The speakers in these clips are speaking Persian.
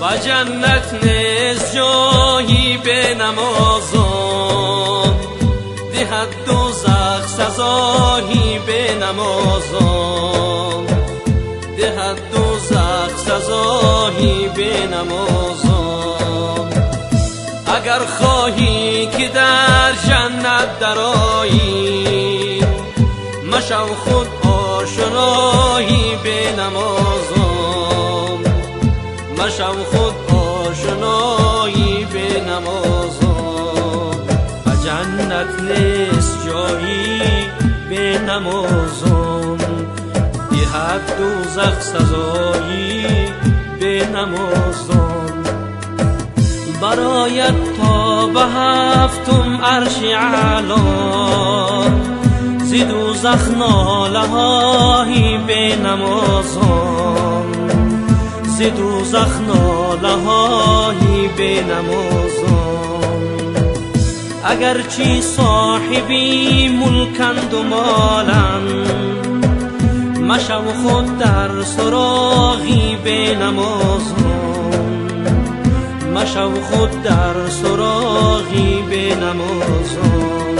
و جنت نیست جایی به نمازان، دهد دوزخ سزایی به نمازان، دهد دوزخ سزایی به نمازان. اگر خواهی که در جنت درآیی، مشو خود آشنایی به نمازان، مشو خود آشنایی به نمازان. و جنت نیست جایی به نمازان، دهد دوزخ سزایی به نمازان. برایت تا به هفتم عرش اعلی، ز دوزخ ناله هایی به نمازان، ز دوزخ ناله هایی به نمازان. اگرچه صاحبی ملکند و مالند، مشو خود در سراغی به نمازان، مشو خود در سراغی به نمازان.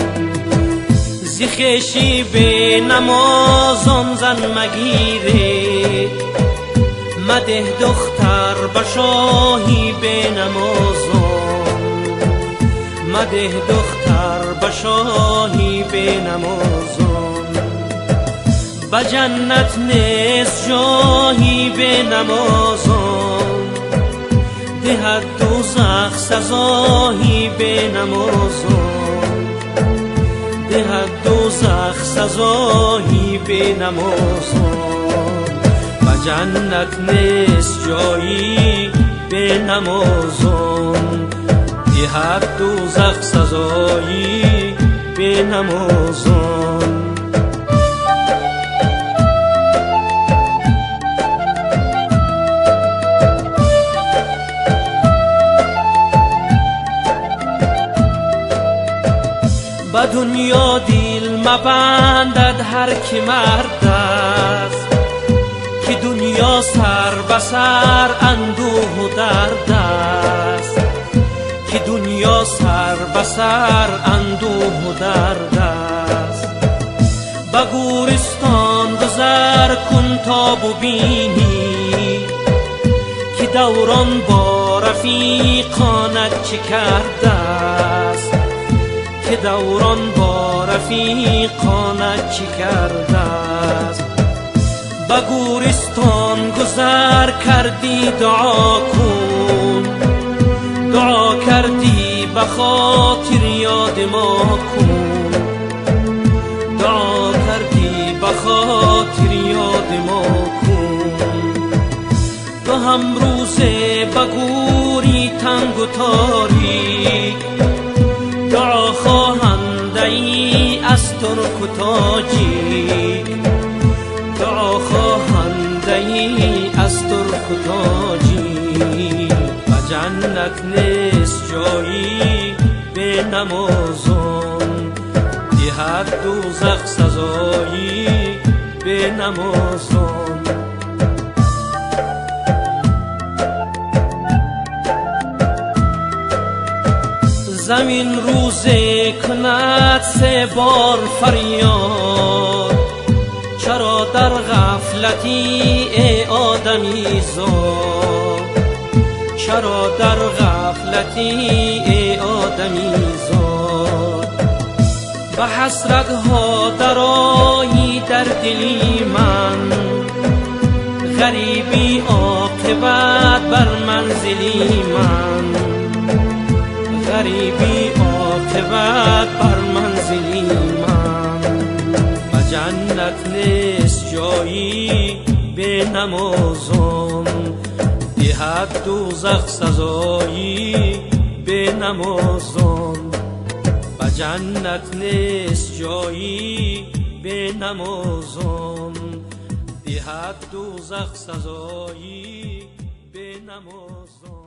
ز خویشی به نمازان زن مگیره، مده دختر به شاهی به نمازان، مده دختر به شاهی به نمازان. به جنت نیست جایی به نمازان، دهد دوزخ سزایی به نمازان، دهد دوزخ سزایی به نمازان. و جنت نیست جایی به نمازان، دهد دوزخ سزایی به نمازان. به دنیا دل مبندد هر که مرد است، که دنیا سر به سر اندوه و درد است، که دنیا سر به سر اندوه و درد است. به گورستان گذر کن تا ببینی، که دوران با رفیقانت چه کرده است، که دوران با رفیقانت چه کرده است. به گورستان گذر کردی دعا کن، دعا کردی به خاطر یاد ما کن، دعا کردی به خاطر یاد ما کن. تو هم روزه به گوری تنگ و تاریک، دعا خواهنده ای از ترک و تاجیک، دعا خواهنده ای از ترک و تاجیک. و جنت نیست جایی به نمازان، دهد دوزخ سزایی به نمازان. زمین روزه کند سه بار فریاد، چرا در غفلتی ای آدمی زاد، چرا در غفلتی ای آدمی زاد. به حسرت ها درآیی در دلی من، غریبی عاقبت بر منزلی من، غریبی عاقبت بر منزلی من. و جنت نیست جایی به نمازان، دهد دوزخ سزایی به نمازان. و جنت نیست جایی به نمازان، دهد دوزخ سزایی به نمازان.